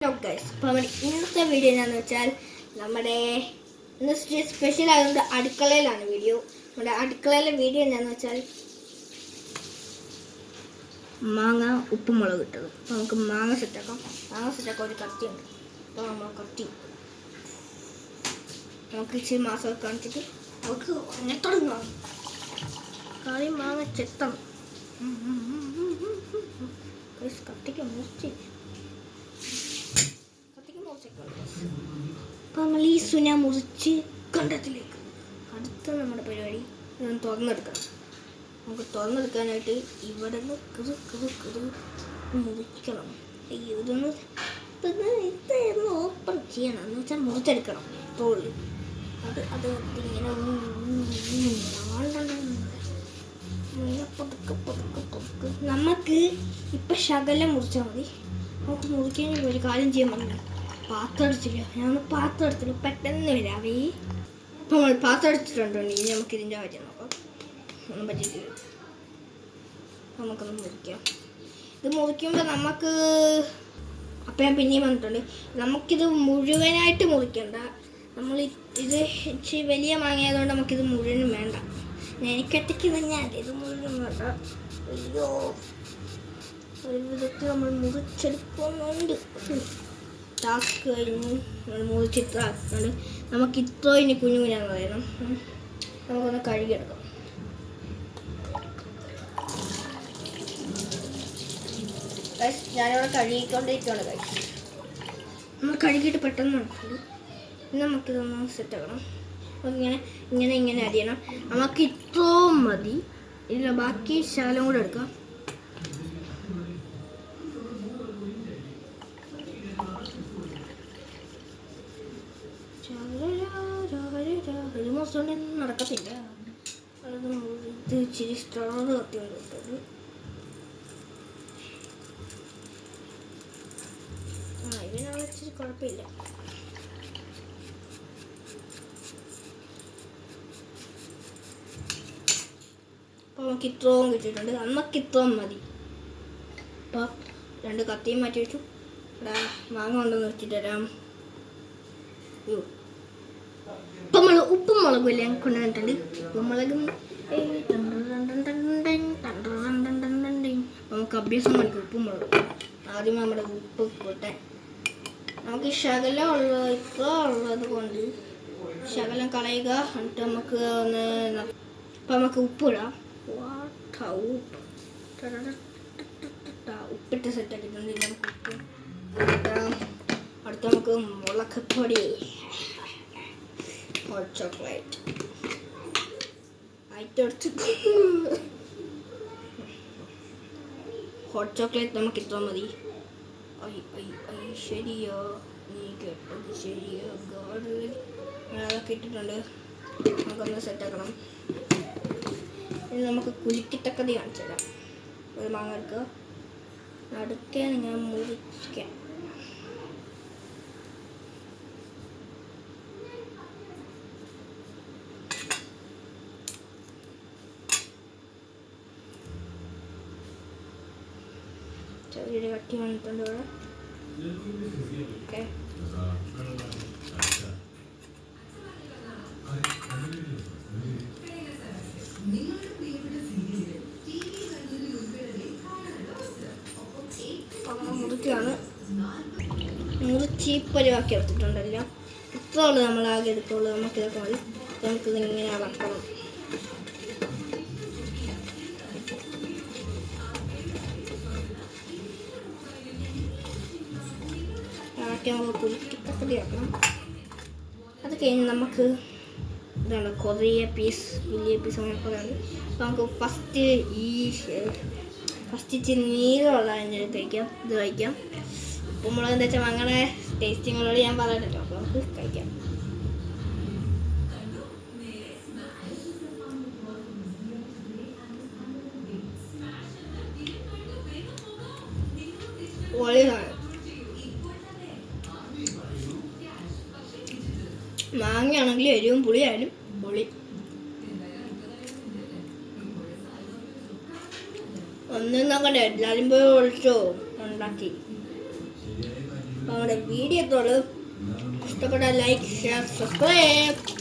Hello guys, അപ്പോൾ നമ്മുടെ ഇന്നത്തെ വീഡിയോ എന്താണെന്ന് വെച്ചാൽ നമ്മുടെ ഇന്ന് സ്പെഷ്യൽ ആയതുകൊണ്ട് അടുക്കളയിലാണ് വീഡിയോ. നമ്മുടെ അടുക്കളയിലെ വീഡിയോ എന്താണെന്ന് വെച്ചാൽ മാങ്ങ ഉപ്പും മുളക് ഇട്ടത്. അപ്പോൾ നമുക്ക് മാങ്ങ സെറ്റാക്കാം. ഒരു കത്തിയുണ്ട്. അപ്പോൾ നമ്മൾ കത്തി നമുക്ക് ഇച്ചിരി മാസമൊക്കെ കാണിച്ചിട്ട് നമുക്ക് അങ്ങനെ തുടങ്ങാം. കാര്യം മാങ്ങ ചെത്തണം. കത്തിക്ക് മുറിച്ച് അപ്പോൾ നമ്മൾ ഈ സുന മുറിച്ച് കണ്ടത്തിലേക്ക് അടുത്ത നമ്മുടെ പരിപാടി ഇതൊന്ന് തുറന്നെടുക്കണം. നമുക്ക് തുറന്നെടുക്കാനായിട്ട് ഇവിടെ നിന്ന് മുറിക്കണം. ഇതൊന്ന് ഓപ്പൺ ചെയ്യണം എന്ന് വെച്ചാൽ മുറിച്ചെടുക്കണം. തോള് അത് ഇങ്ങനെ പതുക്കെ നമുക്ക് ഇപ്പം ശകലം മുറിച്ചാൽ മതി. നമുക്ക് മുറിക്കാൻ ഒരു കാര്യം ചെയ്യാൻ പറ്റില്ല. പാത്രം അടിച്ചില്ല, ഞാൻ പാത്രം എടുത്തില്ല, പെട്ടെന്ന് വരാവേ. അപ്പം നമ്മൾ പാത്രം അടിച്ചിട്ടുണ്ടെങ്കിൽ നമുക്ക് ഇതിൻ്റെ കാര്യം നോക്കാം. ഒന്നും പറ്റിയിട്ടില്ല. നമുക്കൊന്ന് മുറിക്കാം. ഇത് മുറിക്കുമ്പോൾ നമുക്ക് അപ്പം ഞാൻ പിന്നെയും വന്നിട്ടുണ്ട്, നമുക്കിത് മുഴുവനായിട്ട് മുറിക്കണ്ട. നമ്മൾ ഇത് ഇച്ചിരി വലിയ മാങ്ങയായതുകൊണ്ട് നമുക്കിത് മുഴുവനും വേണ്ട. എനിക്കൊറ്റയ്ക്ക് തന്നെയാണ് ഇത് മുഴുവൻ വേണ്ട. അയ്യോ, ഒരു വിധത്തിൽ നമ്മൾ മുറിച്ചെടുക്കുന്നുണ്ട്. ടാസ്ക് കഴിഞ്ഞ് നമ്മൾ മുറിച്ചിട്ട് ആക്കുന്നുണ്ട്. നമുക്ക് ഇത്രോ ഇനി കുഞ്ഞു കുഞ്ഞാന്ന് പറയണം. നമുക്കൊന്ന് കഴുകിയെടുക്കാം. ഞാനിവിടെ കഴുകിക്കൊണ്ടിരിക്കുകയാണ്. നമ്മൾ കഴുകിയിട്ട് പെട്ടെന്ന് നടക്കുള്ളൂ. നമുക്കിതൊന്ന് സെറ്റാക്കണം. ഇങ്ങനെ അരിയണം. നമുക്ക് ഇത്രയും മതി. ഇല്ല, ബാക്കി ശകലം കൂടെ എടുക്കാം. ഒരു മാസം കൊണ്ടൊന്നും നടക്കത്തില്ല. ഇത് ഇച്ചിരി സ്ട്രോങ് കത്തിയുണ്ട് ഇട്ടത്. ഇതിനാണ് ഇച്ചിരി കുഴപ്പമില്ല. അപ്പോൾ നമുക്ക് ഇത്രയും കിട്ടിയിട്ടുണ്ട്. നമുക്ക് ഇത്രയും മതി. അപ്പോൾ 2 കത്തിയും മാറ്റി വെച്ചു. ഇവിടെ മാങ്ങ കൊണ്ടുവന്ന് വെച്ചിട്ട് തരാം. ഇപ്പം നമ്മൾ ഉപ്പും മുളകും എല്ലാം കൊണ്ടുവന്നിട്ടുണ്ട്. ഉപ്പും മുളകും നമുക്ക് അഭ്യാസം കാണിക്കും. ഉപ്പും മുളകും ആദ്യം നമ്മുടെ ഉപ്പ് കൂട്ടാൻ നമുക്ക് ശകലം ഉള്ളത് കൊണ്ട് ശകലം കളയുക. എന്നിട്ട് നമുക്ക് ഒന്ന് ഇപ്പം നമുക്ക് ഉപ്പിടാം. ഉപ്പിട്ട് സെറ്റാക്കിയിട്ടുണ്ട്. നമുക്ക് ഉപ്പ് അടുത്ത നമുക്ക് മുളകപ്പൊടി, ഹോട്ട് ചോക്ലേറ്റ് ഹോട്ട് ചോക്ലേറ്റ് നമുക്ക് ഇത്ര മതി. ശരിയോ, നീ കേട്ടത് ശരിയോ? ഗാർലിക് അതൊക്കെ ഇട്ടിട്ടുണ്ട്. നമുക്കൊന്ന് സെറ്റാക്കണം. ഇനി നമുക്ക് കുലുക്കിത്തക്കതി കാണിച്ചു തരാം. ഒരു മാങ്ങ എടുക്കുക, നടുക്കെ നിങ്ങൾ മുറിക്കാം. ചെറിയൊരു കട്ടി വന്നിട്ടുണ്ട് ഇവിടെ. ഓക്കെ, മുറിച്ചാണ് മുറിച്ച് പരിവാക്കി എടുത്തിട്ടുണ്ടല്ലോ. ഇത്ര ഉള്ളു നമ്മൾ ആകെ എടുക്കുള്ളൂ. നമുക്കിതൊക്കെ മതി. നമുക്കിതിങ്ങനെ അളക്കണം. നമുക്ക് കുലുക്കിത്തക്കടി ആക്കണം. അത് കഴിഞ്ഞ് നമുക്ക് ഇതാണ് കുറേ വലിയ പീസ് അങ്ങനെ കുറേ ഉണ്ട്. അപ്പോൾ നമുക്ക് ഫസ്റ്റ് ഇച്ചിരി നീരമുള്ള കഴിക്കാം. ഇത് കഴിക്കാം. ഉപ്പും മുളക് എന്താ വെച്ചാൽ അങ്ങനെ ടേസ്റ്റിങ്ങളോട് ഞാൻ പറഞ്ഞിട്ടല്ലോ. അപ്പോൾ നമുക്ക് കഴിക്കാം. പൊളിയാണ്. മാങ്ങയാണെങ്കിലും എരിവും പുളിയായാലും പൊളി. ഒന്നും നോക്കണ്ടേ, എല്ലാവരും പോയി ഒളിച്ചോ ഉണ്ടാക്കി. നമ്മുടെ വീഡിയോ ഇഷ്ടപ്പെട്ട ലൈക്ക് ഷെയർ സബ്സ്ക്രൈബ്